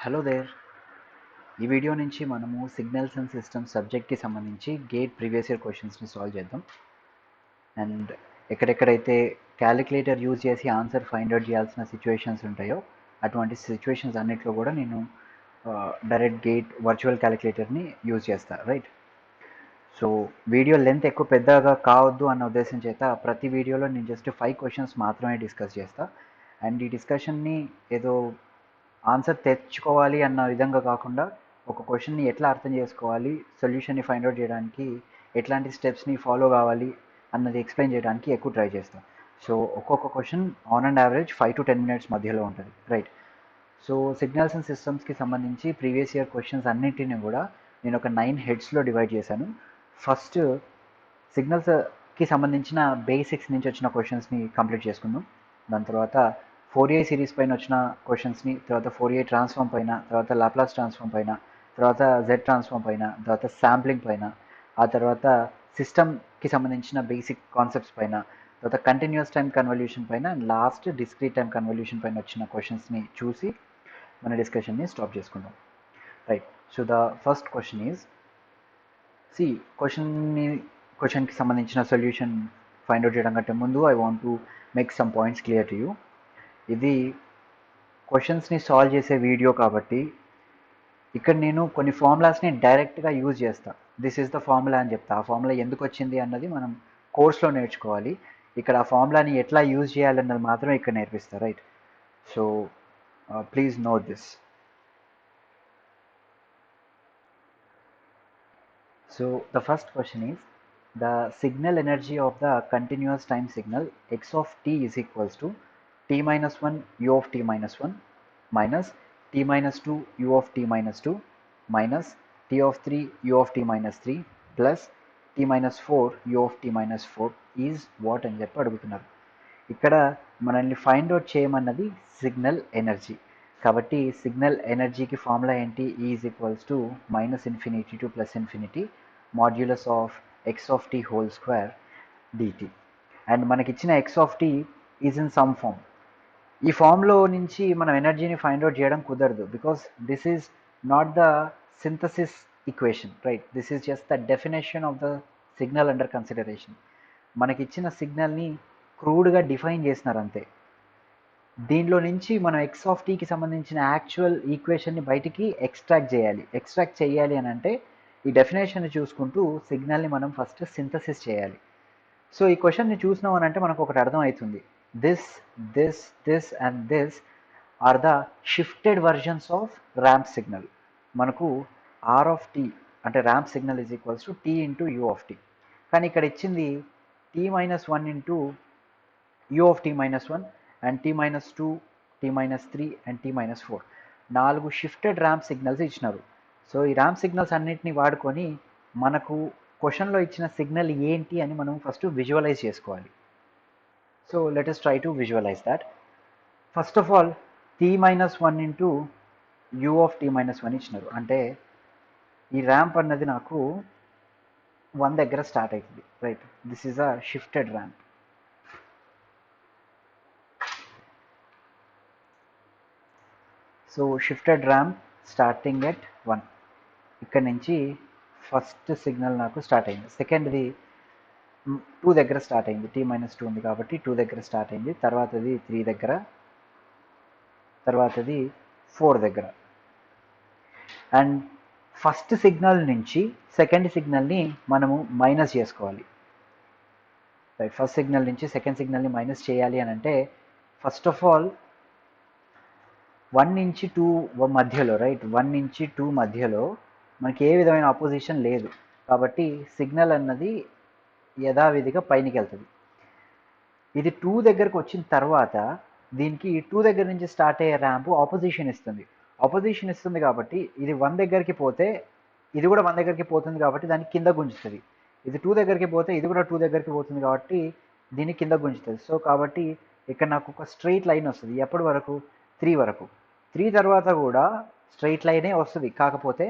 Hello there. ఈ video నుంచి మనము సిగ్నల్స్ అండ్ సిస్టమ్స్ సబ్జెక్ట్కి సంబంధించి గేట్ ప్రీవియస్ ఇయర్ క్వశ్చన్స్ని సాల్వ్ చేద్దాం. అండ్ ఎక్కడెక్కడైతే క్యాలిక్యులేటర్ యూజ్ చేసి ఆన్సర్ ఫైండ్ అవుట్ చేయాల్సిన సిచ్యువేషన్స్ ఉంటాయో అటువంటి సిచ్యువేషన్స్ అన్నిట్లో కూడా నేను డైరెక్ట్ గేట్ వర్చువల్ క్యాలిక్యులేటర్ని యూజ్ చేస్తాను, రైట్? సో వీడియో లెంత్ ఎక్కువ పెద్దగా కావద్దు అన్న ఉద్దేశం చేత ప్రతి వీడియోలో నేను జస్ట్ 5 క్వశ్చన్స్ మాత్రమే డిస్కస్ చేస్తాను. అండ్ ఈ డిస్కషన్ని ఏదో ఆన్సర్ తెచ్చుకోవాలి అన్న విధంగా కాకుండా ఒక క్వశ్చన్ని ఎట్లా అర్థం చేసుకోవాలి, సొల్యూషన్ని ఫైండ్ అవుట్ చేయడానికి ఎట్లాంటి స్టెప్స్ని ఫాలో కావాలి అన్నది ఎక్స్ప్లెయిన్ చేయడానికి ఎక్కువ ట్రై చేస్తాం. సో ఒక్కొక్క question on and average 5 to 10 minutes మధ్యలో ఉంటుంది, రైట్? సో సిగ్నల్స్ అండ్ సిస్టమ్స్కి సంబంధించి ప్రీవియస్ ఇయర్ క్వశ్చన్స్ అన్నింటినీ కూడా నేను ఒక 9 హెడ్స్లో డివైడ్ చేశాను. ఫస్ట్ సిగ్నల్స్కి సంబంధించిన బేసిక్స్ నుంచి వచ్చిన క్వశ్చన్స్ని కంప్లీట్ చేసుకుందాం. దాని తర్వాత 4A సిరీస్ పైన వచ్చిన క్వశ్చన్స్ని, తర్వాత 4A ట్రాన్స్ఫార్మ్ పైన, తర్వాత లాప్లాస్ ట్రాన్స్ఫార్మ్ పైన, తర్వాత జెడ్ ట్రాన్స్ఫార్మ్ పైన, తర్వాత శాంప్లింగ్ పైన, ఆ తర్వాత సిస్టమ్కి సంబంధించిన బేసిక్ కాన్సెప్ట్స్ పైన, తర్వాత కంటిన్యూస్ టైం కన్వల్యూషన్ పైన, and last discrete time convolution పైన వచ్చిన క్వశ్చన్స్ని చూసి మన డిస్కషన్ని స్టాప్ చేసుకుందాం, right? So the first question is, సి క్వశ్చన్కి సంబంధించిన సొల్యూషన్ ఫైండ్ అవుట్ చేయడం కంటే ముందు I want to make some points clear to you. ఇది క్వశ్చన్స్ని సాల్వ్ చేసే వీడియో కాబట్టి ఇక్కడ నేను కొన్ని ఫార్ములాస్ని డైరెక్ట్గా యూజ్ చేస్తాను. దిస్ ఈజ్ ద ఫార్ములా అని చెప్తా. ఆ ఫార్ములా ఎందుకు వచ్చింది అన్నది మనం కోర్స్లో నేర్చుకోవాలి. ఇక్కడ ఆ ఫార్ములాని ఎట్లా యూజ్ చేయాలన్నది మాత్రమే ఇక్కడ నేర్పిస్తారు, right? So please note this. So the first question is, the signal energy of the continuous time signal x of t is equals to t minus 1 u of t minus 1 minus t minus 2 u of t minus 2 minus t of 3 u of t minus 3 plus t minus 4 u of t minus 4 is what అని చెప్పి అడుగుతున్నారు. ఇక్కడ మనల్ని find out చేయమన్నది signal energy. కాబట్టి signal ఎనర్జీకి formula ఏంటి? E is equals to minus infinity to plus infinity modulus of x of t whole square dt. And మనకి ఇచ్చిన x of t is in some form. ఈ ఫామ్లో నుంచి మనం ఎనర్జీని ఫైండ్ అవుట్ చేయడం కుదరదు, because this is not the synthesis equation, right? This is just the definition of the signal under consideration. మనకి ఇచ్చిన సిగ్నల్ని క్రూడ్గా డిఫైన్ చేసినారు అంతే. దీనిలో నుంచి మనం ఎక్స్ ఆఫ్ టీకి సంబంధించిన యాక్చువల్ ఈక్వేషన్ని బయటికి ఎక్స్ట్రాక్ట్ చేయాలి అని అంటే ఈ డెఫినేషన్ని చూసుకుంటూ సిగ్నల్ని మనం ఫస్ట్ సింథసిస్ చేయాలి. సో ఈ క్వశ్చన్ని చూసినాం అని అంటే మనకు ఒకటి అర్థమవుతుంది. This this this and this are the shifted versions of ramp signal. మనకు ఆర్ ఆఫ్ టీ అంటే ramp signal is equals to t into u of t. కానీ ఇక్కడ ఇచ్చింది t minus 1 into u of t minus 1 and t minus 2, t minus 3 and t minus 4. 4 shifted ramp signals ఇచ్చినారు. So ఈ ramp signals అన్నింటినీ వాడుకొని మనకు క్వశ్చన్లో ఇచ్చిన సిగ్నల్ ఏంటి అని మనం ఫస్ట్ విజువలైజ్ చేసుకోవాలి. So let us try to visualize that. First of all t minus 1 into u of t minus 1 ఇచ్చినారు. అంటే ఈ ర్యాంప్ అన్నది నాకు 1 దగ్గర స్టార్ట్ అవుతుంది, right? This is a shifted ramp. So shifted ramp starting at 1. ఇక్కడ నుంచి ఫస్ట్ సిగ్నల్ నాకు స్టార్ట్ అయింది. సెకండ్ది 2 దగ్గర స్టార్ట్ అయింది. టీ మైనస్ 2 ఉంది కాబట్టి 2 దగ్గర స్టార్ట్ అయింది. తర్వాతది 3 దగ్గర, తర్వాతది 4 దగ్గర. అండ్ ఫస్ట్ సిగ్నల్ నుంచి సెకండ్ సిగ్నల్ని మనము మైనస్ చేసుకోవాలి, రైట్? ఫస్ట్ సిగ్నల్ నుంచి సెకండ్ సిగ్నల్ని మైనస్ చేయాలి అని అంటే ఫస్ట్ ఆఫ్ ఆల్ 1 నుంచి 2 మధ్యలో, రైట్? 1 నుంచి 2 మధ్యలో మనకి ఏ విధమైన అపోజిషన్ లేదు కాబట్టి సిగ్నల్ అన్నది యథావిధిగా పైనకి వెళ్తుంది. ఇది 2 దగ్గరకు వచ్చిన తర్వాత దీనికి 2 దగ్గర నుంచి స్టార్ట్ అయ్యే ర్యాంపు ఆపోజిషన్ ఇస్తుంది కాబట్టి ఇది 1 దగ్గరికి పోతే ఇది కూడా 1 దగ్గరికి పోతుంది కాబట్టి దాన్ని కింద గుంజుతుంది. ఇది 2 దగ్గరికి పోతే ఇది కూడా 2 దగ్గరికి పోతుంది కాబట్టి దీన్ని కింద గుంజుతుంది. సో కాబట్టి ఇక్కడ నాకు ఒక స్ట్రెయిట్ లైన్ వస్తుంది. ఎప్పటి వరకు? 3 వరకు. 3 తర్వాత కూడా స్ట్రెయిట్ లైనే వస్తుంది. కాకపోతే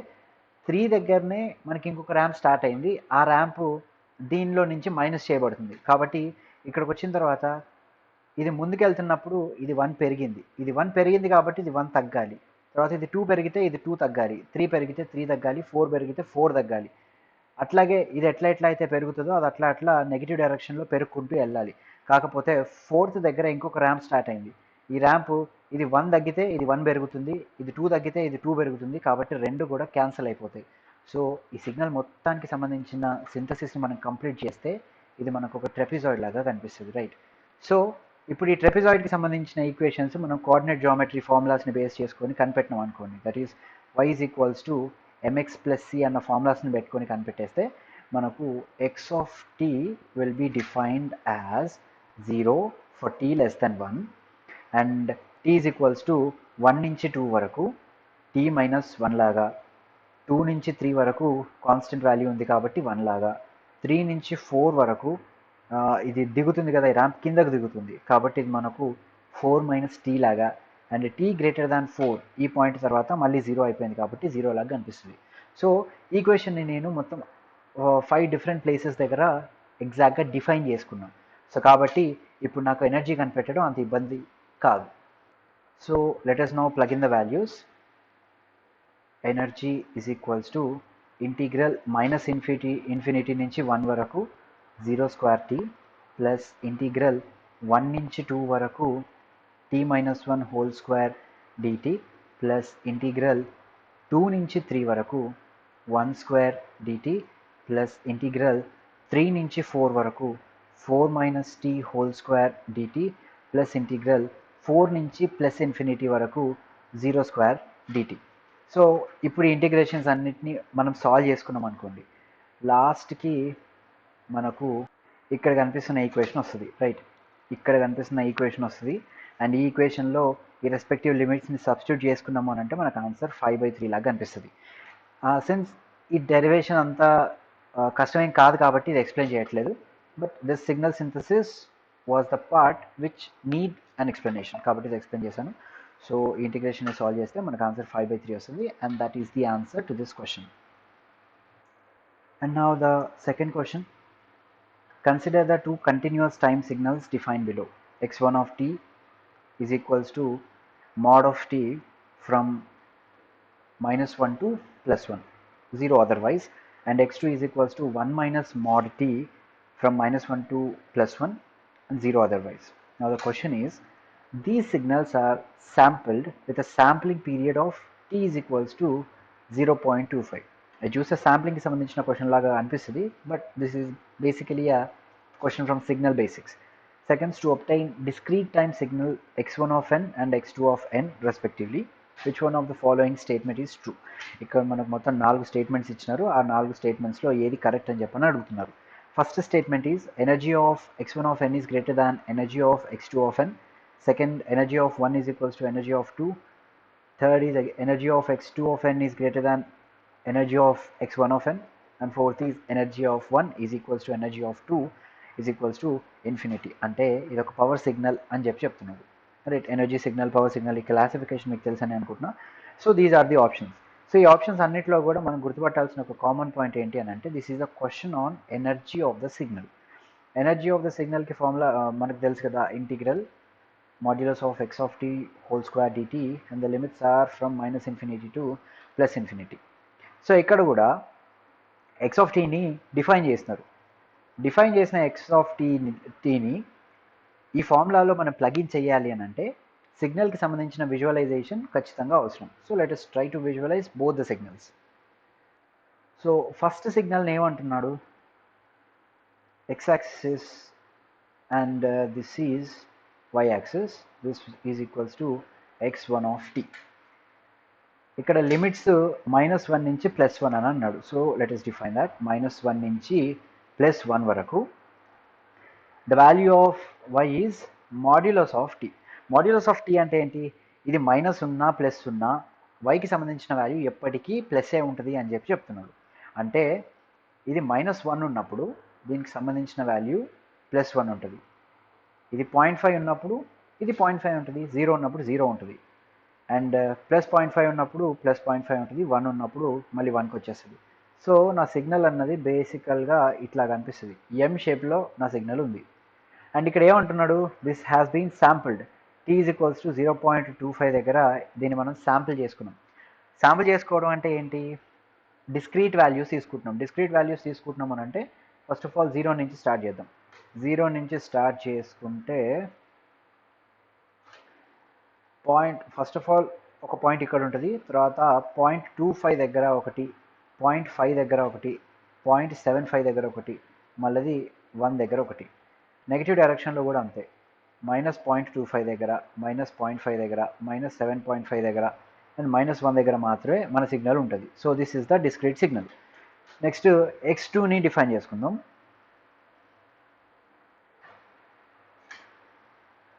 3 దగ్గరనే మనకి ఇంకొక ర్యాంప్ స్టార్ట్ అయింది. ఆ ర్యాంపు దీనిలో నుంచి మైనస్ చేయబడుతుంది. కాబట్టి ఇక్కడికి వచ్చిన తర్వాత ఇది ముందుకెళ్తున్నప్పుడు ఇది 1 పెరిగింది. ఇది 1 పెరిగింది కాబట్టి ఇది 1 తగ్గాలి. తర్వాత ఇది 2 పెరిగితే ఇది 2 తగ్గాలి, 3 పెరిగితే 3 తగ్గాలి, 4 పెరిగితే 4 తగ్గాలి. అట్లాగే ఇది ఎట్లా అయితే పెరుగుతుందో అది అట్లా నెగిటివ్ డైరెక్షన్లో పెరుగుకుంటూ వెళ్ళాలి. కాకపోతే 4th దగ్గర ఇంకొక ర్యాంప్ స్టార్ట్ అయింది. ఈ ర్యాంపు ఇది 1 తగ్గితే ఇది 1 పెరుగుతుంది, ఇది 2 తగ్గితే ఇది 2 పెరుగుతుంది, కాబట్టి రెండు కూడా క్యాన్సిల్ అయిపోతాయి. సో ఈ సిగ్నల్ మొత్తానికి సంబంధించిన సింథసిస్ని మనం కంప్లీట్ చేస్తే ఇది మనకు ఒక ట్రెపిజాయిడ్ లాగా కనిపిస్తుంది, రైట్? సో ఇప్పుడు ఈ ట్రెపిజాయిడ్కి సంబంధించిన ఈక్వేషన్స్ మనం కోఆర్డినేట్ జామెట్రీ ఫార్ములాస్ని బేస్ చేసుకొని కనిపెట్టినాం అనుకోండి. That is y is equals to mx plus c అన్న ఫార్ములాస్ని పెట్టుకొని కనిపెట్టేస్తే మనకు x ఆఫ్ t will be defined as 0 for t less than 1 and t is equals to 1 నుంచి 2 వరకు t మైనస్ 1 లాగా, 2 నుంచి 3 వరకు కాన్స్టెంట్ వాల్యూ ఉంది కాబట్టి 1 లాగా, 3 నుంచి 4 వరకు ఇది దిగుతుంది కదా, ఈ ర్యాంప్ కిందకు దిగుతుంది కాబట్టి ఇది మనకు 4 మైనస్ టీ లాగా, అండ్ టీ గ్రేటర్ దాన్ 4 ఈ పాయింట్ తర్వాత మళ్ళీ 0 అయిపోయింది కాబట్టి 0 లాగా కనిపిస్తుంది. సో ఈక్వేషన్ని నేను మొత్తం 5 డిఫరెంట్ ప్లేసెస్ దగ్గర ఎగ్జాక్ట్గా డిఫైన్ చేసుకున్నాను. సో కాబట్టి ఇప్పుడు నాకు ఎనర్జీ కనిపెట్టడం అంత ఇబ్బంది కాదు. So let us now plug in the values. Energy is equals to integral minus infinity నుంచి 1 వరకు 0 స్క్వేర్ టీ ప్లస్ ఇంటిగ్రల్ 1 నుంచి 2 వరకు t minus 1 whole square dt plus integral 2 నుంచి 3 వరకు 1 స్క్వేర్ dt ప్లస్ ఇంటిగ్రల్ 3 నుంచి 4 వరకు 4 minus t whole square dt plus integral 4 నుంచి plus infinity వరకు 0 స్క్వేర్ dt. సో ఇప్పుడు ఈ ఇంటిగ్రేషన్స్ అన్నిటినీ మనం సాల్వ్ చేసుకున్నాం అనుకోండి, లాస్ట్కి మనకు ఇక్కడ కనిపిస్తున్న ఈక్వేషన్ వస్తుంది, రైట్? ఇక్కడ కనిపిస్తున్న ఈక్వేషన్ వస్తుంది అండ్ ఈ ఈక్వేషన్లో ఈ రెస్పెక్టివ్ లిమిట్స్ని సబ్స్టిట్యూట్ చేసుకున్నాము అని అంటే మనకు ఆన్సర్ 5/3 లాగా కనిపిస్తుంది. సిన్స్ ఈ డెరివేషన్ అంతా కష్టమేం కాదు కాబట్టి ఇది ఎక్స్ప్లెయిన్ చేయట్లేదు, but this signal synthesis was the part which need an explanation కాబట్టి ఇది ఎక్స్ప్లెయిన్ చేశాను. సో ఇంటిగ్రేషన్ సాల్వ్ చేస్తే మనకు ఆన్సర్ 5/3 వస్తుంది and that is the answer to this question. And now the second question. Consider the two continuous time signals defined below. x1 of t is equals to mod of t from minus 1 to plus 1, 0 otherwise, and x2 is equals to 1 minus mod t from minus 1 to plus 1 and 0 otherwise. Now the question is, these signals are sampled with a sampling period of t is equals to 0.25. I choose a sampling ki sambandhinchina question laga anpistadi, but this is basically a question from signal basics. Seconds, to obtain discrete time signal x1 of n and x2 of n respectively, which one of the following statement is true? ఇక్కడ మనకు మొత్తం 4 statements ఇచ్చినారు, ఆ 4 స్టేట్మెంట్స్లో ఏది correct అని చెప్పని అడుగుతున్నారు. First statement is energy of x1 of n is greater than energy of x2 of n. Second, energy of 1 is equals to energy of 2. Third is energy of x2 of n is greater than energy of x1 of n. And fourth is energy of 1 is equals to energy of 2 is equals to infinity. అంటే ఇది ఒక power signal అని చెప్తున్నారు, right? Energy signal, power signal, ఈ classification మీకు తెలుసని అనుకుంటున్నా. So these are the options. So ఈ ఆప్షన్స్ అన్నింటిలో కూడా మనం గుర్తుపట్టాల్సిన ఒక కామన్ పాయింట్ ఏంటి అని అంటే, this is a question on energy of the signal. Energy of the సిగ్నల్కి ఫార్ములా మనకు తెలుసు కదా, integral modulus of x of t whole square dt and the limits are from minus infinity to plus infinity. So ఇక్కడ కూడా x of tని define చేసినారు. Define చేసిన x of tని ఈ ఫార్ములాలో మనం ప్లగిన్ చేయాలి అని అంటే సిగ్నల్కి సంబంధించిన విజువలైజేషన్ ఖచ్చితంగా అవసరం. So let us try to visualize both the signals. So first సిగ్నల్ని ఏమంటున్నాడు, x axis and this is y axis, this is equals to x1 of t. ఇక్కడ లిమిట్స్ -1 నుంచి +1 అని అన్నాడు. So let us define that. -1 నుంచి +1 వరకు the value of y is modulus of t. Modulus of t అంటే ఏంటి? ఇది minus ఉన్నా ప్లస్ ఉన్నా వైకి సంబంధించిన వాల్యూ ఎప్పటికీ ప్లస్ఏ ఉంటుంది అని చెప్తున్నాడు. అంటే ఇది -1 ఉన్నప్పుడు దీనికి సంబంధించిన వాల్యూ +1 ఉంటుంది, ఇది 0.5 ఉన్నప్పుడు ఇది 0.5 ఉంటుంది, 0 ఉన్నప్పుడు 0 ఉంటుంది, అండ్ +0.5 ఉన్నప్పుడు +0.5 ఉంటుంది, 1 ఉన్నప్పుడు మళ్ళీ 1కి వచ్చేస్తుంది. సో నా సిగ్నల్ అన్నది బేసికల్గా ఇట్లా కనిపిస్తుంది, ఎం షేప్లో నా సిగ్నల్ ఉంది. అండ్ ఇక్కడ ఏమంటున్నాడు, this has been sampled. t is equals to 0.25 దగ్గర దీన్ని మనం శాంపిల్ చేసుకున్నాం. శాంపిల్ చేసుకోవడం అంటే ఏంటి? డిస్క్రీట్ వాల్యూస్ తీసుకుంటున్నాం. డిస్క్రీట్ వాల్యూస్ తీసుకుంటున్నాం అని అంటే ఫస్ట్ ఆఫ్ ఆల్ 0 నుంచి స్టార్ట్ చేద్దాం. 0 నుంచి స్టార్ట్ చేసుకుంటే ఫస్ట్ ఆఫ్ ఆల్ ఒక పాయింట్ ఇక్కడ ఉంటుంది, తర్వాత 0.25 దగ్గర ఒకటి, 0.5 దగ్గర ఒకటి, 0.75 దగ్గర ఒకటి, మళ్ళీ 1 దగ్గర ఒకటి. నెగిటివ్ డైరెక్షన్లో కూడా అంతే, -0.25 దగ్గర, -0.5 దగ్గర, -7.5 దగ్గర అండ్ -1 దగ్గర మాత్రమే మన సిగ్నల్ ఉంటుంది. So this is the discrete signal. Next x2ని డిఫైన్ చేసుకుందాం.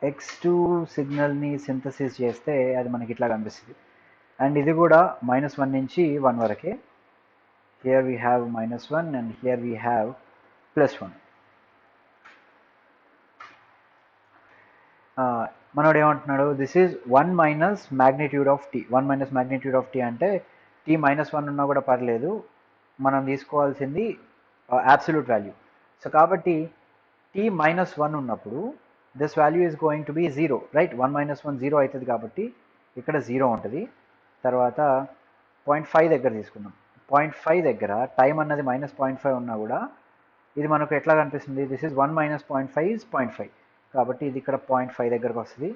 x2 సిగ్నల్ని సింథసిస్ చేస్తే అది మనకి ఇట్లా కనిపిస్తుంది. అండ్ ఇది కూడా -1 నుంచి 1 వరకే. Here we have -1 and here we have +1. మనోడు ఏమంటున్నాడు? This is 1 minus magnitude of t. 1 minus magnitude of t అంటే టీ -1 ఉన్నా కూడా పర్లేదు, మనం తీసుకోవాల్సింది అబ్సల్యూట్ వాల్యూ. సో కాబట్టి టీ -1 ఉన్నప్పుడు this value is going to be 0, right? 1 - 1 0 అవుతుంది కాబట్టి ఇక్కడ 0 ఉంటుంది. తర్వాత 0.5 దగ్గర తీసుకున్నాం. 0.5 దగ్గర టైం అన్నది -0.5 ఉన్నా కూడా ఇది మనకు ఎట్లా కనిపిస్తుంది? దిస్ ఈజ్ 1 - 0.5 ఈజ్ 0.5, కాబట్టి ఇది ఇక్కడ 0.5 దగ్గరకు వస్తుంది.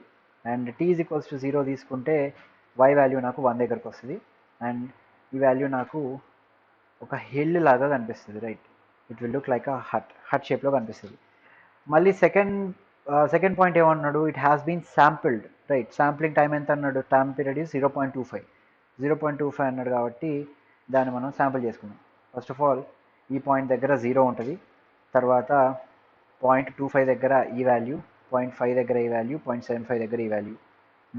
And t is equals to 0 తీసుకుంటే y వాల్యూ నాకు 1 దగ్గరకు వస్తుంది. అండ్ ఈ వాల్యూ నాకు ఒక హిల్ లాగా కనిపిస్తుంది, right? It will look like a hut షేప్లో కనిపిస్తుంది. మళ్ళీ సెకండ్ పాయింట్ ఏమన్నాడు? It has been sampled, right? Sampling time ఎంత అన్నాడు? Time period is 0.25. 0.25 అన్నాడు కాబట్టి దాన్ని మనం శాంపిల్ చేసుకున్నాం. ఫస్ట్ ఆఫ్ ఆల్ ఈ పాయింట్ దగ్గర 0 ఉంటుంది, తర్వాత 0.25 దగ్గర ఈ వాల్యూ, 0.5 దగ్గర ఈ వాల్యూ, 0.75 దగ్గర ఈ వాల్యూ,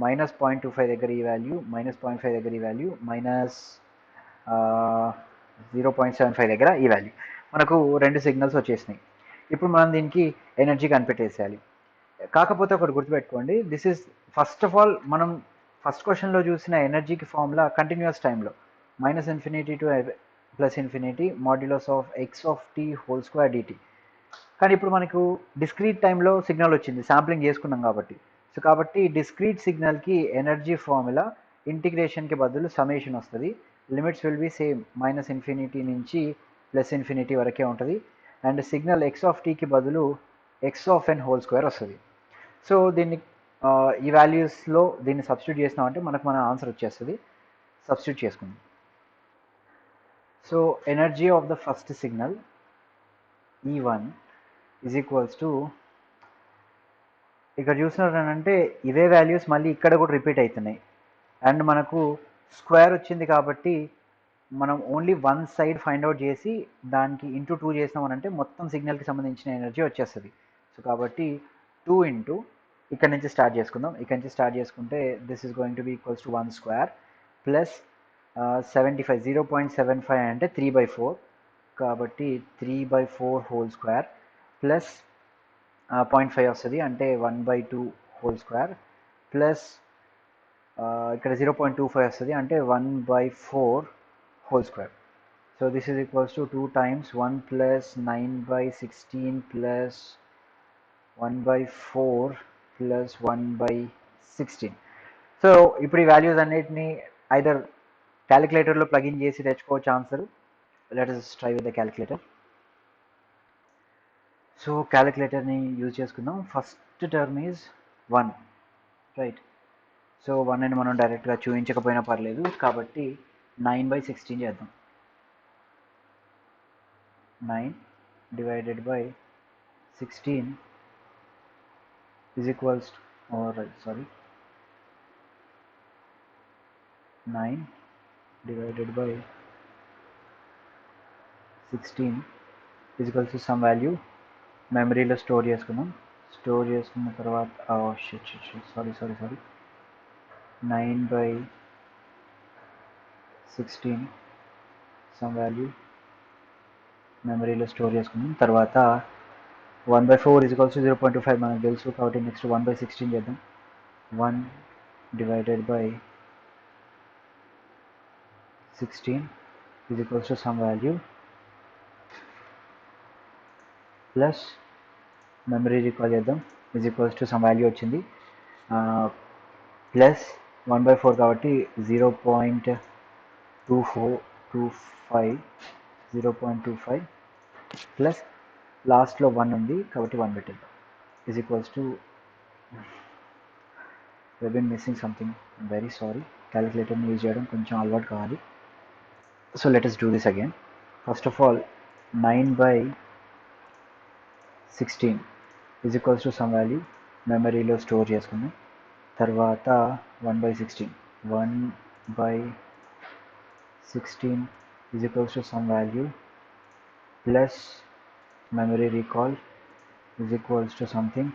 -0.25 దగ్గర ఈ వాల్యూ, -0.5 దగ్గర ఈ వాల్యూ, -0.75 దగ్గర ఈ వాల్యూ. మనకు 2 సిగ్నల్స్ వచ్చేసినాయి. ఇప్పుడు మనం దీనికి ఎనర్జీ కనిపెట్టేసేయాలి. కాకపోతే ఒకటి గుర్తుపెట్టుకోండి, this is first of all మనం ఫస్ట్ క్వశ్చన్లో చూసిన ఎనర్జీకి ఫార్ములా కంటిన్యూస్ టైంలో -∞ to +∞ modulus of x(t)² dt. కానీ ఇప్పుడు మనకు డిస్క్రీట్ టైంలో సిగ్నల్ వచ్చింది, శాంప్లింగ్ చేసుకున్నాం కాబట్టి. సో కాబట్టి డిస్క్రీట్ సిగ్నల్కి ఎనర్జీ ఫార్ములా ఇంటిగ్రేషన్కి బదులు సమ్మేషన్ వస్తుంది. లిమిట్స్ విల్ బి సేమ్, -∞ నుంచి +∞ వరకే ఉంటుంది. అండ్ సిగ్నల్ x(t)కి బదులు x(n)² వస్తుంది. సో దీన్ని ఈ వాల్యూస్లో దీన్ని సబ్స్టిట్యూట్ చేసినామంటే మనకు మన ఆన్సర్ వచ్చేస్తుంది. సబ్స్టిట్యూట్ చేసుకుందాం. So energy of the first signal E1 is equals to, ఇక్కడ చూసినారంటే ఇవే వాల్యూస్ మళ్ళీ ఇక్కడ కూడా రిపీట్ అవుతున్నాయి. అండ్ మనకు స్క్వేర్ వచ్చింది కాబట్టి మనం only one side find out చేసి దానికి ఇంటూ 2 చేసినామనంటే మొత్తం సిగ్నల్కి సంబంధించిన ఎనర్జీ వచ్చేస్తుంది. సో కాబట్టి 2 ఇంటూ ఇక్కడ నుంచి స్టార్ట్ చేసుకుందాం. ఇక్కడ నుంచి స్టార్ట్ చేసుకుంటే this is going to B equals to 1 square plus 75, 0.75 అంటే 3/4, కాబట్టి 3/4 హోల్ స్క్వేర్ ప్లస్ 0.5 వస్తుంది అంటే 1/2 హోల్ స్క్వేర్ ప్లస్ ఇక్కడ 0.25 వస్తుంది అంటే 1/4 whole square. So this is equals to 2 times 1 plus 9/16 plus 1/4 plus 1/16. So ఇప్పుడు ఈ వాల్యూస్ అన్నిటిని ఐదర్ క్యాలిక్యులేటర్లో ప్లగిన్ చేసి తెచ్చుకోవచ్చు answer. Let us try with the calculator. So క్యాలిక్యులేటర్ని యూజ్ చేసుకుందాం. First term is 1, right? So 1 అని మనం డైరెక్ట్గా చూపించకపోయినా పర్లేదు, కాబట్టి 9/16 చేద్దాం. 9 divided by 16 is equals to, sorry, 9 divided by 16 is equals to some value. మెమరీలో స్టోర్ చేసుకున్నాం. స్టోర్ చేసుకున్న తర్వాత సారీ 9/16 some value మెమరీలో స్టోర్ చేసుకున్నాం. తర్వాత 1/4 is equals to 0.25 మనకు తెలుసు కాబట్టి నెక్స్ట్ 1/16 చేద్దాం. 1 divided by 16 is equals to some value plus memory recall చేద్దాం, is equals to some value వచ్చింది. ప్లస్ 1/4 కాబట్టి 0.2425 0.25 ప్లస్ లాస్ట్లో 1 ఉంది కాబట్టి 1 పెట్టేద్దాం is equals to we've been missing something. I'm very sorry. Calculator ని యూజ్ చేయడం కొంచెం అలవాటు కావాలి. So let us do this again. First of all, 9/16 is equals to some value మెమరీలో స్టోర్ చేసుకుందాం. తర్వాత 1/16 1/16 is equals to some value plus memory recall is equals to something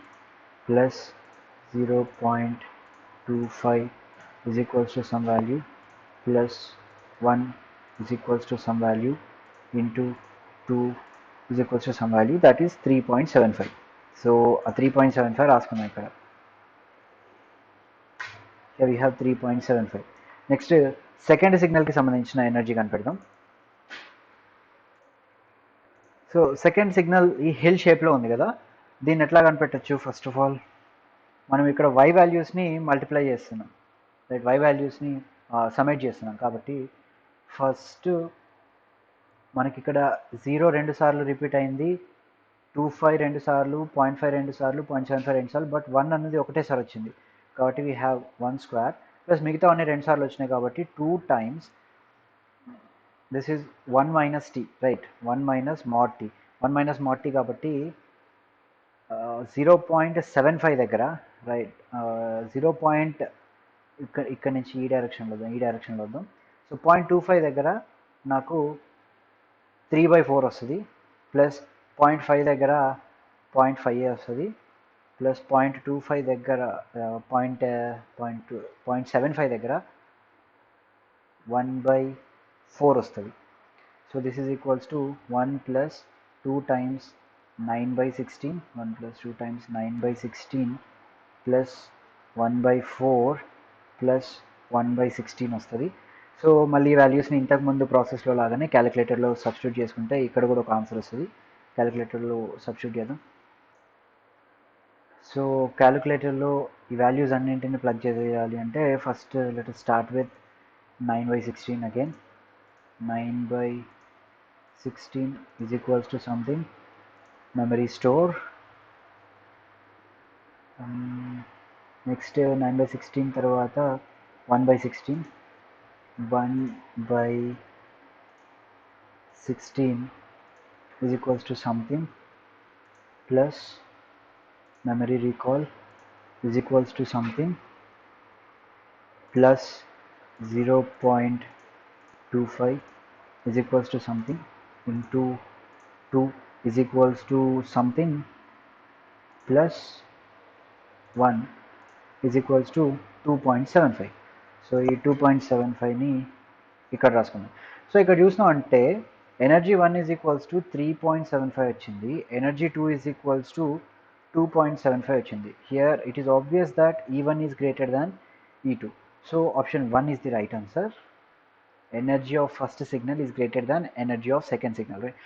plus 0.25 is equals to some value plus 1 is equals to some value into 2 is equals to some value, that is 3.75. So a 3.75 రాసుకున్నాం ఇక్కడ. Here we have 3.75. Next second సిగ్నల్కి సంబంధించిన energy కనిపెడదాం. So second signal ఈ hill షేప్లో ఉంది కదా, దీన్ని ఎట్లా కనిపెట్టచ్చు? ఫస్ట్ ఆఫ్ ఆల్ మనం ఇక్కడ y వాల్యూస్ని మల్టిప్లై చేస్తున్నాం, రైట్? y వాల్యూస్ని సమ్మేట్ చేస్తున్నాం కాబట్టి ఫస్ట్ మనకి ఇక్కడ 0 2 సార్లు రిపీట్ అయింది, 2.5 2 సార్లు, 0.5 2 సార్లు, 0.75 2 సార్లు, బట్ 1 అనేది ఒకటేసారి వచ్చింది కాబట్టి వీ హ్యావ్ 1 స్క్వేర్ ప్లస్ మిగతా అన్ని 2 సార్లు వచ్చినాయి కాబట్టి 2 times this is 1 minus t, right? 1 minus mod t, 1 minus mod t కాబట్టి 0.75 దగ్గర, రైట్? 0. ఇక్కడ నుంచి ఈ డైరెక్షన్లో వద్దాం. సో 0.25 దగ్గర నాకు 3/4 వస్తుంది, ప్లస్ 0.5 దగ్గర 0.5 వస్తుంది, ప్లస్ 0.25 దగ్గర 0.75 దగ్గర 1/4 వస్తుంది. So this is equals to 1 plus 2 times 9/16, 1 plus 2 times 9/16 plus 1/4 plus 1/16 వస్తుంది. సో మళ్ళీ వాల్యూస్ని ఇంతకుముందు ప్రాసెస్లో లాగానే క్యాలిక్యులేటర్లో సబ్స్టిట్యూట్ చేసుకుంటే ఇక్కడ కూడా ఒక ఆన్సర్ వస్తుంది. క్యాలిక్యులేటర్లో సబ్స్టిట్యూట్ చేద్దాం. సో క్యాలిక్యులేటర్లో ఈ వాల్యూస్ అన్నింటిని ప్లగ్ చేయాలి అంటే first let us start with 9/16 again. 9/16 is equals to something memory store. Next 9/16 తర్వాత 1/16 1/16 is equals to something plus memory recall is equals to something plus 0.25 is equals to something into 2 is equals to something plus 1 is equals to 2.75. So ఈ 2.75ని ఇక్కడ రాసుకుందాం. So ఇక్కడ చూసినాం అంటే energy 1 is equals to 3.75 వచ్చింది, energy 2 is equals to 2.75 వచ్చింది. Here it is obvious that E1 is greater than E2. So option 1 is the right answer. Energy of first signal is greater than energy of second signal, right?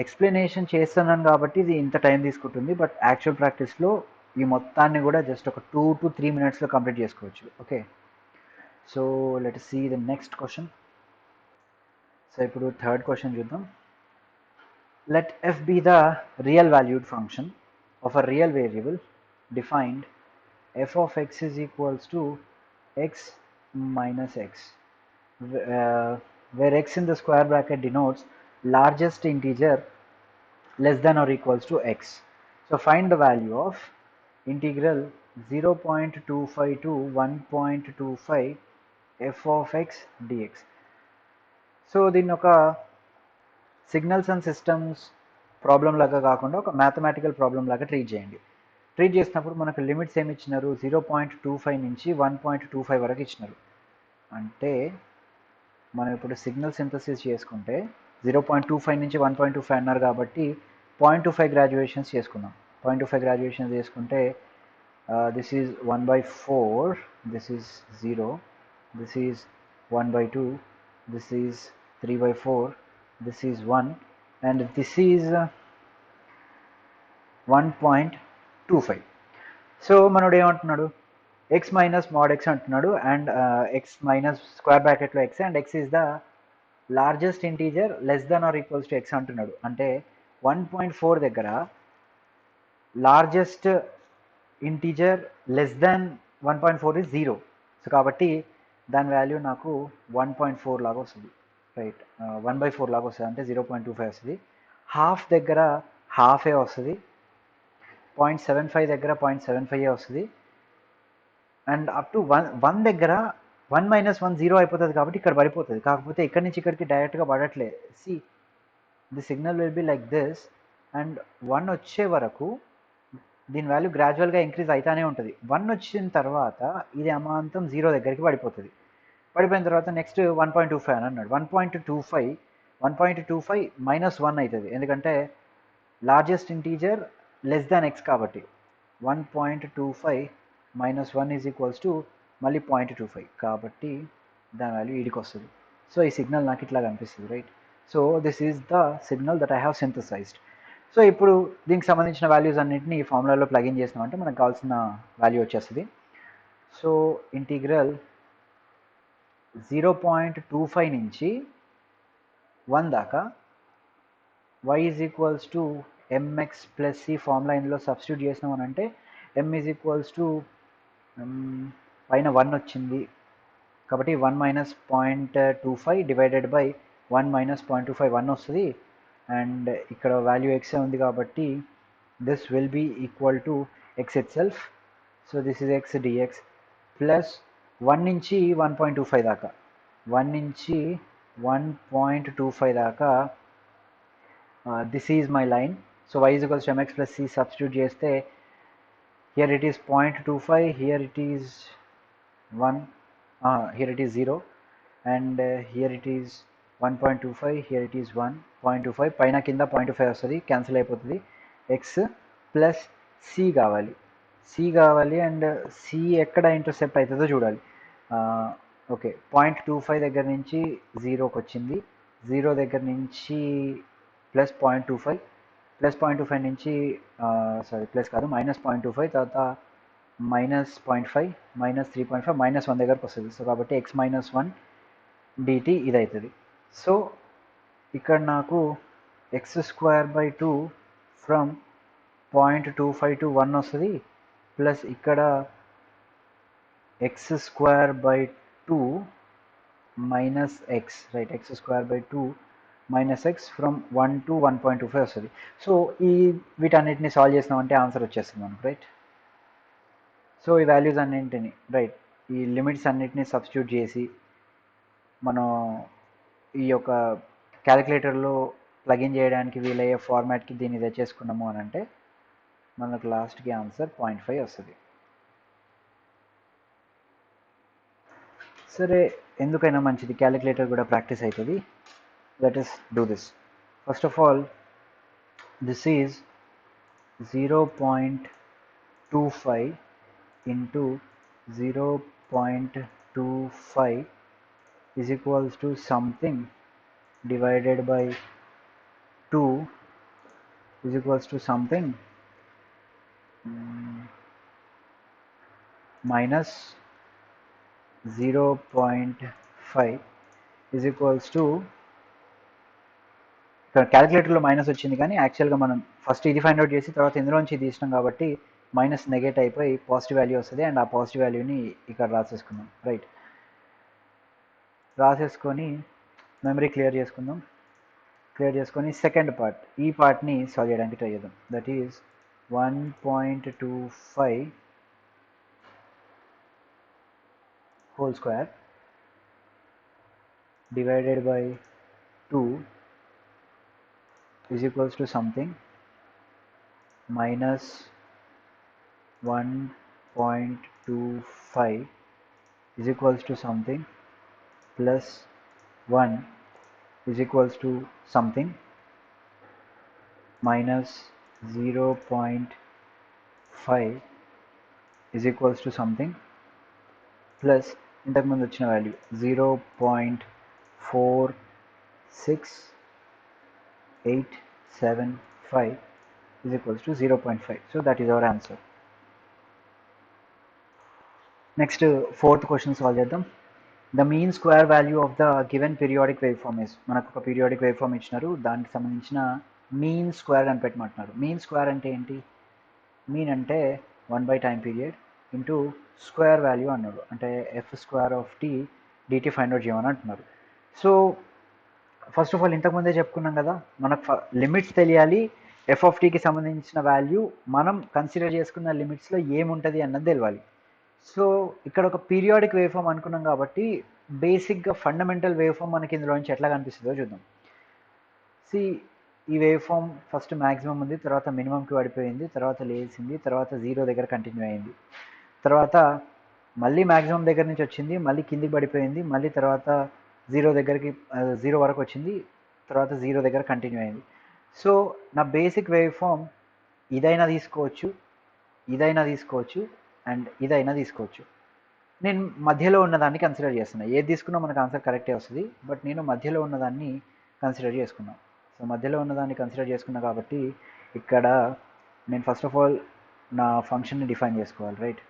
Explanation చేస్తున్నాను కాబట్టి ఇది ఇంత time తీసుకుంటుంది, but actual ప్రాక్టీస్లో ఈ మొత్తాన్ని కూడా just ఒక 2 to 3 minutesలో complete చేసుకోవచ్చు. Okay, so let us see the next question. So ఇప్పుడు థర్డ్ క్వశ్చన్ చూద్దాం. Let f be the real valued function of a real variable defined f of x is equals to x minus x, where x in the square bracket denotes largest integer less than or equals to x. So find the value of integral 0.25 to 1.25 f of x dx. So దీన్ని ఒక signals and systems problem లాగా కాకుండా ఒక mathematical problem లాగా treat చేయండి. Treat చేసినప్పుడు మనకు limits ఏమి ఇచ్చినారు? 0.25 నుంచి 1.25 వరకు ఇచ్చినారు. అంటే మనం ఇప్పుడు సిగ్నల్ సింథసిస్ చేసుకుంటే 0.25 నుంచి 1.25 అన్నారు కాబట్టి 0.25 గ్రాడ్యుయేషన్స్ చేసుకున్నాం. 0.25 గ్రాడ్యుయేషన్స్ చేసుకుంటే this is 1/4, this is 0, this is 1/2, this is 3/4, this is 1, and this is 1.25. So మనోడు ఏమంటున్నాడు? x మైనస్ మోడ్ x అంటున్నాడు అండ్ x మైనస్ స్క్వేర్ బ్రాకెట్లో x and x is the largest integer less then or equals to x అంటున్నాడు. అంటే 1.4 దగ్గర largest integer less than 1.4 is 0. So కాబట్టి దాని value నాకు 1.4 లాగా వస్తుంది, రైట్. 1/4 లాగా వస్తుంది, అంటే 0.25 వస్తుంది. హాఫ్ దగ్గర హాఫే వస్తుంది, 0.75 దగ్గర 0.75 వస్తుంది, అండ్ అప్ టు 1 దగ్గర 1 మైనస్ 1 0 అయిపోతుంది కాబట్టి ఇక్కడ పడిపోతుంది. కాకపోతే ఇక్కడ నుంచి ఇక్కడికి డైరెక్ట్గా పడట్లేదు. See the signal will be like this and 1 వచ్చే వరకు దీని వాల్యూ గ్రాడ్యువల్గా ఇంక్రీజ్ అవుతానే ఉంటుంది. 1 వచ్చిన తర్వాత ఇది అమాంతం 0 దగ్గరికి పడిపోతుంది. పడిపోయిన తర్వాత నెక్స్ట్ 1.25 అని అన్నాడు. 1.25 మైనస్ 1 అవుతుంది, ఎందుకంటే largest integer less than x కాబట్టి. 1.25 మైనస్ 1 ఈజ్ ఈక్వల్స్ టు మళ్ళీ 0.25 కాబట్టి దాని వాల్యూ ఈడికి వస్తుంది. సో ఈ సిగ్నల్ నాకు ఇట్లా కనిపిస్తుంది, right. So this is the signal that I have synthesised. So ఇప్పుడు దీనికి సంబంధించిన వాల్యూస్ అన్నింటినీ ఈ ఫార్ములాలో ప్లగిన్ చేసినామంటే మనకు కావాల్సిన వాల్యూ వచ్చేస్తుంది. సో ఇంటిగ్రల్ 0.25 నుంచి 1 దాకా y is equals to mx plus c formula ఇందులో సబ్స్టిట్యూట్ చేసినాం అని అంటే m ఈజ్ ఈక్వల్స్ టు పైన 1 వచ్చింది కాబట్టి 1 మైనస్ 0.25 డివైడెడ్ బై 1 మైనస్ 0.25 1 వస్తుంది. అండ్ ఇక్కడ వాల్యూ x ఉంది కాబట్టి this will be equal to x itself. So this is x dx plus 1 నుంచి 1.25 దాకా 1 నుంచి 1.25 దాకా this is my line. So y is equals to mx plus c substitute చేస్తే here it is 0.25, here it is 1, here it is 0 and here it is 1.25, here it is 1.25 పైన కింద 0.25 వస్తుంది, cancel అయిపోతుంది. x plus c కావాలి and c ఎక్కడ intercept అవుతుందో చూడాలి. Okay, 0.25 దగ్గర నుంచి 0కి వచ్చింది, 0 దగ్గర నుంచి ప్లస్ 0.25 నుంచి సారీ ప్లస్ కాదు మైనస్ 0.25, తర్వాత మైనస్ 0.5 మైనస్ 3.5 మైనస్ 1 దగ్గరకు వస్తుంది. సో కాబట్టి x మైనస్ 1 dt ఇది అవుతుంది. సో ఇక్కడ నాకు x²/2 ఫ్రమ్ 0.25 to 1 వస్తుంది, ప్లస్ ఇక్కడ x²/2 minus x, right, x²/2 minus X from 1 to 1.25 వస్తుంది. సో వీటన్నిటిని సాల్వ్ చేసినామంటే ఆన్సర్ వచ్చేస్తుంది మనకు, రైట్. సో ఈ వాల్యూస్ అన్నింటిని, రైట్, ఈ లిమిట్స్ అన్నింటినీ సబ్స్టిట్యూట్ చేసి మనం ఈ యొక్క క్యాలిక్యులేటర్లో ప్లగిన్ చేయడానికి వీలయ్యే ఫార్మాట్కి దీన్ని తెచ్చేసుకున్నాము అని అంటే మనకు లాస్ట్కి ఆన్సర్ 0.5 వస్తుంది. సరే, ఎందుకైనా మంచిది క్యాలిక్యులేటర్ కూడా ప్రాక్టీస్ అవుతుంది. let us do this. First of all, this is 0.25 into 0.25 is equals to something divided by 2 is equals to something minus 0.5 is equals to, ఇక్కడ క్యాలిక్యులేటర్లో మైనస్ వచ్చింది కానీ యాక్చువల్గా మనం ఫస్ట్ ఇది ఫైండ్ అవుట్ చేసి తర్వాత ఇందులోంచి తీసినాం కాబట్టి మైనస్ నెగెట్ అయిపోయి పాజిటివ్ వాల్యూ వస్తుంది అండ్ ఆ పాజిటివ్ వాల్యూని ఇక్కడ రాసేసుకుందాం, రైట్. రాసేసుకొని మెమరీ క్లియర్ చేసుకొని సెకండ్ పార్ట్, ఈ పార్ట్ని సాల్వ్ చేయడానికి ట్రై చేద్దాం. That is 1.25 whole square divided by 2 is equals to something minus 1.25 is equals to something plus 1 is equals to something minus 0.5 is equals to something plus ఇంతకు ముందు వచ్చిన value 0.46875 is equals to 0.5. So that is our answer. Next fourth question solve చేద్దాం. The mean square value of the given periodic wave form is, మనకు ఒక periodic wave form ఇచ్చినారు, దానికి సంబంధించిన mean square అని పెట్టమంటున్నారు. మీన్ స్క్వేర్ అంటే ఏంటి? Mean అంటే 1 time period into square value అన్నాడు, అంటే f square of t dt find out చేయమని అంటున్నారు. సో ఫస్ట్ ఆఫ్ ఆల్ ఇంతకుముందే చెప్పుకున్నాం కదా, మనకు లిమిట్స్ తెలియాలి, ఎఫ్ ఆఫ్ టీకి సంబంధించిన వాల్యూ మనం కన్సిడర్ చేసుకున్న లిమిట్స్లో ఏముంటుంది అన్నది తెలియాలి. సో ఇక్కడ ఒక పీరియాడిక్ వేవ్ ఫామ్ అనుకున్నాం కాబట్టి బేసిక్గా ఫండమెంటల్ వేవ్ ఫామ్ మనకి ఇందులో నుంచి ఎట్లా కనిపిస్తుందో చూద్దాం. సి ఈ వేవ్ ఫామ్ ఫస్ట్ మ్యాక్సిమం ఉంది, తర్వాత మినిమంకి పడిపోయింది, తర్వాత లేచింది, తర్వాత జీరో దగ్గర కంటిన్యూ అయింది, తర్వాత మళ్ళీ మ్యాక్సిమం దగ్గర నుంచి వచ్చింది, మళ్ళీ కిందికి పడిపోయింది, మళ్ళీ తర్వాత జీరో దగ్గరికి జీరో వరకు వచ్చింది, తర్వాత జీరో దగ్గర కంటిన్యూ అయింది. సో నా బేసిక్ వేవ్ ఫామ్ ఇదైనా తీసుకోవచ్చు, ఇదైనా తీసుకోవచ్చు, అండ్ ఇదైనా తీసుకోవచ్చు. నేను మధ్యలో ఉన్నదాన్ని కన్సిడర్ చేస్తున్నా. ఏది తీసుకున్నా మనకు ఆన్సర్ కరెక్టే వస్తుంది, బట్ నేను మధ్యలో ఉన్నదాన్ని కన్సిడర్ చేసుకున్నా. సో మధ్యలో ఉన్నదాన్ని కన్సిడర్ చేసుకున్నా కాబట్టి ఇక్కడ నేను ఫస్ట్ ఆఫ్ ఆల్ నా ఫంక్షన్ని డిఫైన్ చేసుకోవాలి, right?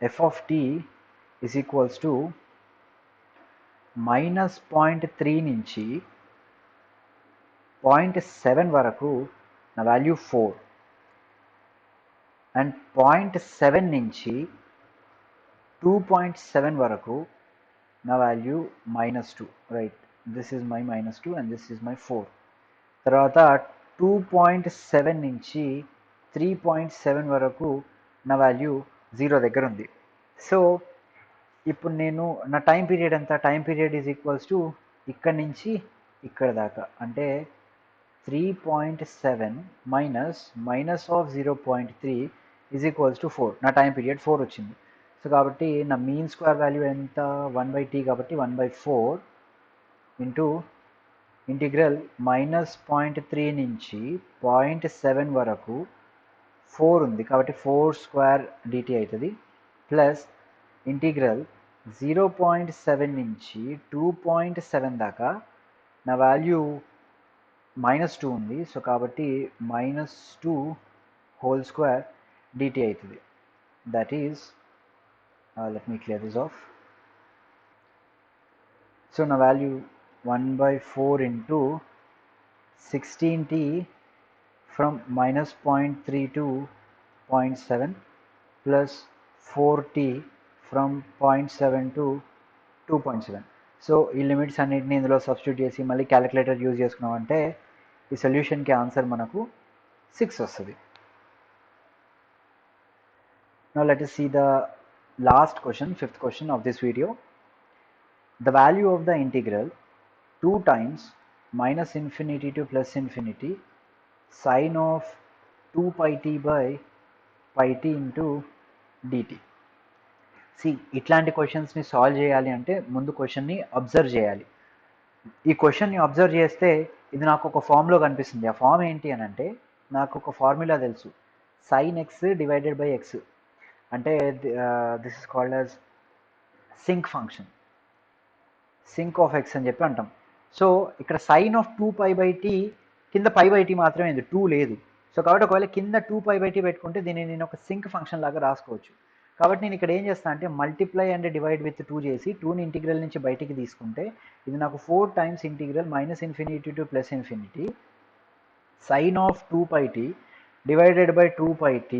F of t is equals to -0.3 నుంచి 0.7 వరకు నా వాల్యూ 4, అండ్ 0.7 నుంచి 2.7 వరకు నా value -2, right? This is my -2 and this is my 4. తర్వాత 2.7 నుంచి 3.7 వరకు నా వాల్యూ 0 దగ్గర ఉంది. సో ఇప్పుడు నేను నా టైం పీరియడ్ ఎంత? Time period is equals to ఇక్కడ నుంచి ఇక్కడ దాకా, అంటే 3.7 minus of 0.3 is equals to 4. నా టైం పీరియడ్ 4 వచ్చింది. సో కాబట్టి నా మీన్ స్క్వేర్ వాల్యూ ఎంత? 1/t, కాబట్టి 1/4 ఇంటూ ఇంటిగ్రల్ -0.3 నుంచి 0.7 వరకు 4 ఉంది కాబట్టి 4 స్క్వేర్ డిటీ అవుతుంది, ప్లస్ ఇంటిగ్రల్ 0.7 నుంచి 2.7 దాకా నా వాల్యూ -2 ఉంది. సో కాబట్టి -2 హోల్ స్క్వేర్ డిటీ అవుతుంది. That is let me clear this of. So నా value 1/4 into 16t from -0.3 to 0.7 plus 4t from 0.7 to 2.7. So ఈ లిమిట్స్ అన్నింటినీ ఇందులో సబ్స్టిట్యూట్ చేసి మళ్ళీ క్యాలిక్యులేటర్ యూజ్ చేసుకున్నామంటే ఈ సొల్యూషన్కి ఆన్సర్ మనకు 6 వస్తుంది. Now let us see the last question, fifth question of this video. The value of the integral 2 times minus infinity to plus infinity sin of 2 pi t by pi t into dt. See ఇట్లాంటి క్వశ్చన్స్ని solve చేయాలి అంటే ముందు క్వశ్చన్ని observe చేయాలి. ఈ క్వశ్చన్ని observe చేస్తే ఇది నాకు ఒక ఫామ్లో కనిపిస్తుంది. ఆ ఫామ్ ఏంటి అని అంటే, నాకు ఒక ఫార్ములా తెలుసు, sine x divided by x, అంటే this is called as sinc function, sinc of x అని చెప్పి అంటాం. సో ఇక్కడ సైన్ ఆఫ్ 2 π/t, కింద π/t మాత్రమే ఉంది, 2 లేదు. సో కాబట్టి ఒకవేళ కింద 2 π/t పెట్టుకుంటే దీన్ని నేను ఒక సింక్ ఫంక్షన్ లాగా రాసుకోవచ్చు. కాబట్టి నేను ఇక్కడ ఏం చేస్తాను అంటే మల్టిప్లై అండ్ డివైడ్ విత్ 2 చేసి 2ని ఇంటిగ్రల్ నుంచి బయటికి తీసుకుంటే ఇది నాకు 4 times integral -∞ to +∞ sine of 2 πt divided by 2 πt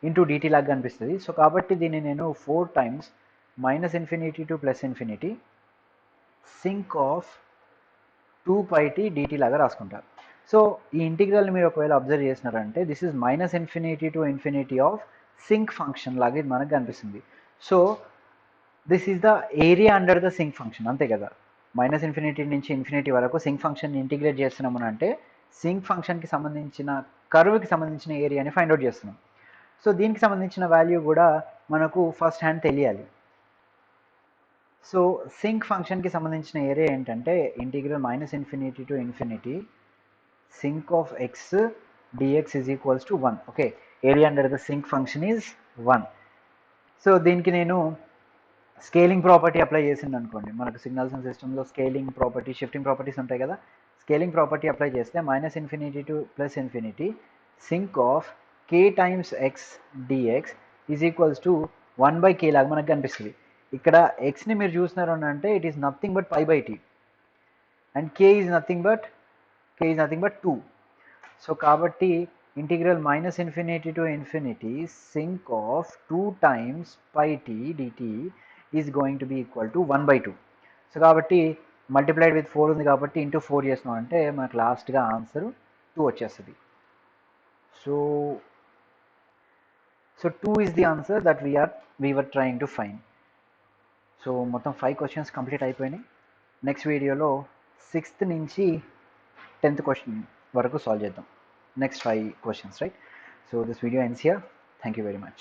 into dt లాగా కనిపిస్తుంది. సో కాబట్టి దీన్ని నేను 4 times -∞ to +∞ sinc of 2 πt dt లాగా రాసుకుంటారు. సో ఈ ఇంటిగ్రల్ని మీరు ఒకవేళ అబ్జర్వ్ చేసినారంటే this is -∞ to ∞ of sinc function లాగా ఇది మనకు కనిపిస్తుంది. So this is the area under the sinc function, అంతే కదా. -∞ నుంచి ∞ వరకు సింక్ ఫంక్షన్ ఇంటిగ్రేట్ చేస్తున్నాము అంటే సింక్ ఫంక్షన్కి సంబంధించిన కర్వ్కి సంబంధించిన ఏరియాని ఫైండ్ అవుట్ చేస్తున్నాం. సో దీనికి సంబంధించిన వాల్యూ కూడా మనకు ఫస్ట్ హ్యాండ్ తెలియాలి. సో సింక్ ఫంక్షన్కి సంబంధించిన ఏరియా ఏంటంటే integral -∞ to ∞ sinc of x dx is equals to 1. Okay, area under the sinc function is 1. So దీనికి నేను స్కేలింగ్ ప్రాపర్టీ అప్లై చేసింది అనుకోండి, మనకు సిగ్నల్స్ అండ్ సిస్టంలో స్కేలింగ్ ప్రాపర్టీ, షిఫ్టింగ్ ప్రాపర్టీస్ ఉంటాయి కదా. స్కేలింగ్ ప్రాపర్టీ అప్లై చేస్తే -∞ to +∞ sinc of k times x dx is equals to 1/k లాగా మనకు కనిపిస్తుంది. ఇక్కడ ఎక్స్ని మీరు చూసినారు అని అంటే it is nothing but π/t and k is nothing but 2. So కాబట్టి integral -∞ to infinity sinc of 2 times πt dt is going to be equal to 1/2. So కాబట్టి మల్టిప్లైడ్ విత్ 4 ఉంది కాబట్టి ఇంటూ 4 చేసినాం అంటే మనకు లాస్ట్గా ఆన్సర్ 2 వచ్చేస్తుంది. So 2 is the answer that we were trying to find. So మొత్తం 5 క్వశ్చన్స్ కంప్లీట్ అయిపోయినాయి. నెక్స్ట్ వీడియోలో 6th నుంచి 10th క్వశ్చన్ వరకు సాల్వ్ చేద్దాం. Next 5 questions, right? So this video ends here. Thank you very much.